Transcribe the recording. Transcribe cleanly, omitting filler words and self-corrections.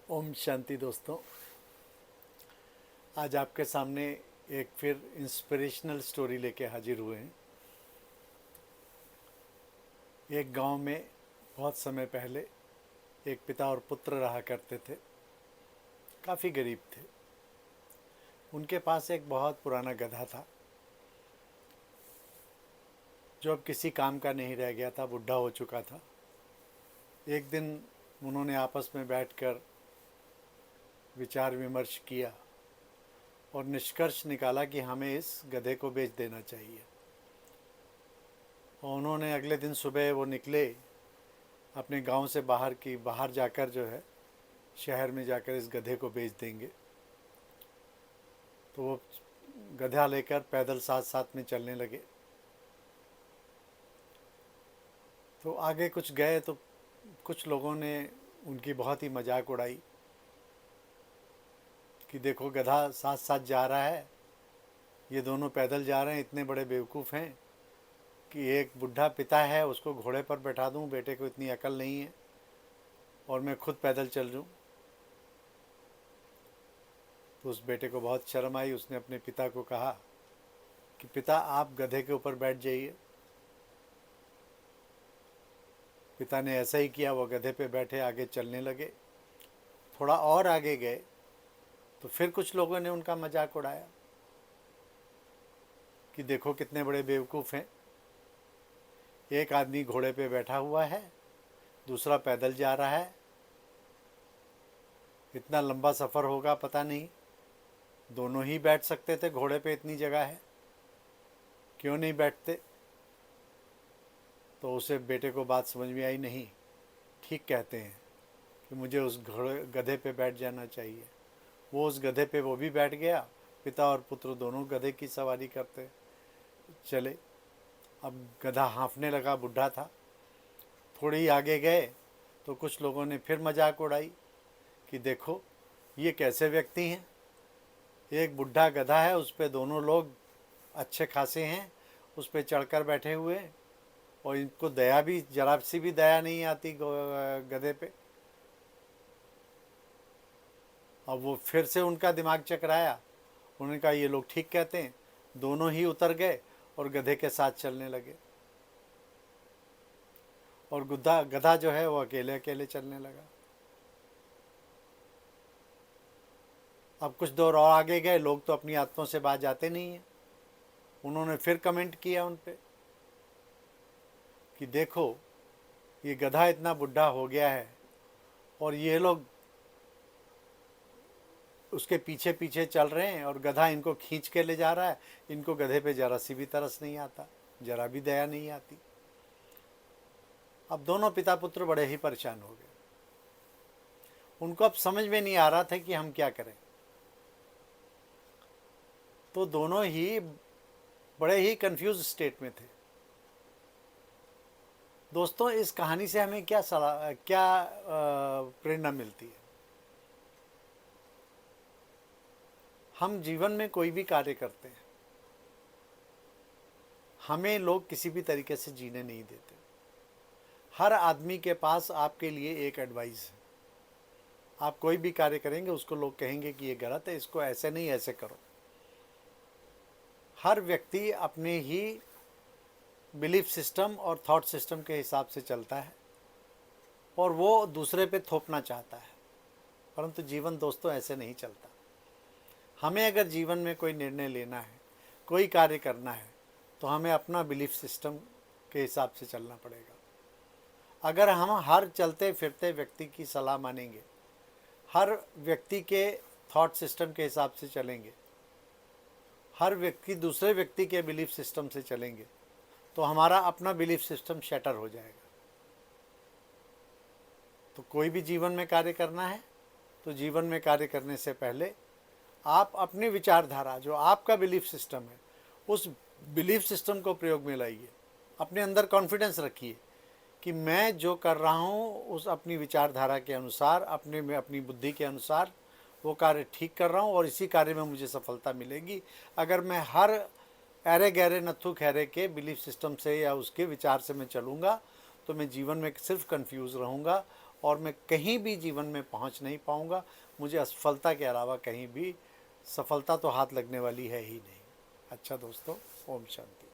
ओम शांति दोस्तों। आज आपके सामने एक फिर इंस्पिरेशनल स्टोरी लेके हाजिर हुए हैं। एक गांव में बहुत समय पहले एक पिता और पुत्र रहा करते थे। काफ़ी गरीब थे। उनके पास एक बहुत पुराना गधा था जो अब किसी काम का नहीं रह गया था, बुढ़ा हो चुका था। एक दिन उन्होंने आपस में बैठकर विचार विमर्श किया और निष्कर्ष निकाला कि हमें इस गधे को बेच देना चाहिए। और उन्होंने अगले दिन सुबह वो निकले अपने गांव से बाहर जाकर जो है शहर में जाकर इस गधे को बेच देंगे। तो वो गधा लेकर पैदल साथ साथ में चलने लगे। तो आगे कुछ गए तो कुछ लोगों ने उनकी बहुत ही मजाक उड़ाई कि देखो गधा साथ साथ जा रहा है, ये दोनों पैदल जा रहे हैं, इतने बड़े बेवकूफ़ हैं कि एक बुढ़ा पिता है उसको घोड़े पर बैठा दूं, बेटे को इतनी अकल नहीं है और मैं खुद पैदल चल दूं। तो उस बेटे को बहुत शर्म आई। उसने अपने पिता को कहा कि पिता आप गधे के ऊपर बैठ जाइए। पिता ने ऐसा ही किया, वो गधे पे बैठे आगे चलने लगे। थोड़ा और आगे गए तो फिर कुछ लोगों ने उनका मजाक उड़ाया कि देखो कितने बड़े बेवकूफ़ हैं, एक आदमी घोड़े पे बैठा हुआ है, दूसरा पैदल जा रहा है, इतना लंबा सफ़र होगा पता नहीं, दोनों ही बैठ सकते थे, घोड़े पे इतनी जगह है, क्यों नहीं बैठते। तो उसे बेटे को बात समझ में आई, नहीं ठीक कहते हैं कि मुझे उस गधे पे बैठ जाना चाहिए। वो उस गधे पे वो भी बैठ गया। पिता और पुत्र दोनों गधे की सवारी करते चले। अब गधा हाँफने लगा, बुढ़ा था। थोड़ी ही आगे गए तो कुछ लोगों ने फिर मजाक उड़ाई कि देखो ये कैसे व्यक्ति हैं, एक बुढ़ा गधा है, उस पर दोनों लोग अच्छे खासे हैं, उस पर चढ़कर बैठे हुए और इनको दया भी, जरा सी भी दया नहीं आती गधे पे। अब वो फिर से उनका दिमाग चकराया। उन्होंने कहा ये लोग ठीक कहते हैं। दोनों ही उतर गए और गधे के साथ चलने लगे और गधा जो है वो अकेले अकेले चलने लगा। अब कुछ दूर और आगे गए, लोग तो अपनी आदतों से बाज जाते नहीं हैं। उन्होंने फिर कमेंट किया उन पे कि देखो ये गधा इतना बुढ़ा हो गया है और ये लोग उसके पीछे पीछे चल रहे हैं और गधा इनको खींच के ले जा रहा है। इनको गधे पे जरा सी भी तरस नहीं आता, जरा भी दया नहीं आती। अब दोनों पिता पुत्र बड़े ही परेशान हो गए। उनको अब समझ में नहीं आ रहा था कि हम क्या करें। तो दोनों ही बड़े ही कंफ्यूज स्टेट में थे। दोस्तों इस कहानी से हमें क्या प्रेरणा मिलती है। हम जीवन में कोई भी कार्य करते हैं, हमें लोग किसी भी तरीके से जीने नहीं देते। हर आदमी के पास आपके लिए एक एडवाइस है। आप कोई भी कार्य करेंगे उसको लोग कहेंगे कि ये गलत है, इसको ऐसे नहीं ऐसे करो। हर व्यक्ति अपने ही बिलीफ सिस्टम और थॉट सिस्टम के हिसाब से चलता है और वो दूसरे पे थोपना चाहता है। परंतु जीवन दोस्तों ऐसे नहीं चलता। हमें अगर जीवन में कोई निर्णय लेना है, कोई कार्य करना है, तो हमें अपना बिलीफ सिस्टम के हिसाब से चलना पड़ेगा। अगर हम हर चलते फिरते व्यक्ति की सलाह मानेंगे, हर व्यक्ति के थॉट सिस्टम के हिसाब से चलेंगे, हर व्यक्ति दूसरे व्यक्ति के बिलीफ सिस्टम से चलेंगे, तो हमारा अपना बिलीफ सिस्टम शटर हो जाएगा। तो कोई भी जीवन में कार्य करना है तो जीवन में कार्य करने से पहले आप अपनी विचारधारा, जो आपका बिलीफ सिस्टम है, उस बिलीफ सिस्टम को प्रयोग में लाइए। अपने अंदर कॉन्फिडेंस रखिए कि मैं जो कर रहा हूँ उस अपनी विचारधारा के अनुसार, अपनी बुद्धि के अनुसार वो कार्य ठीक कर रहा हूँ और इसी कार्य में मुझे सफलता मिलेगी। अगर मैं हर अरे गहरे नत्थु खैरे के बिलीफ सिस्टम से या उसके विचार से मैं चलूँगा तो मैं जीवन में सिर्फ कंफ्यूज रहूँगा और मैं कहीं भी जीवन में पहुंच नहीं पाऊंगा। मुझे असफलता के अलावा कहीं भी सफलता तो हाथ लगने वाली है ही नहीं। अच्छा दोस्तों, ओम शांति।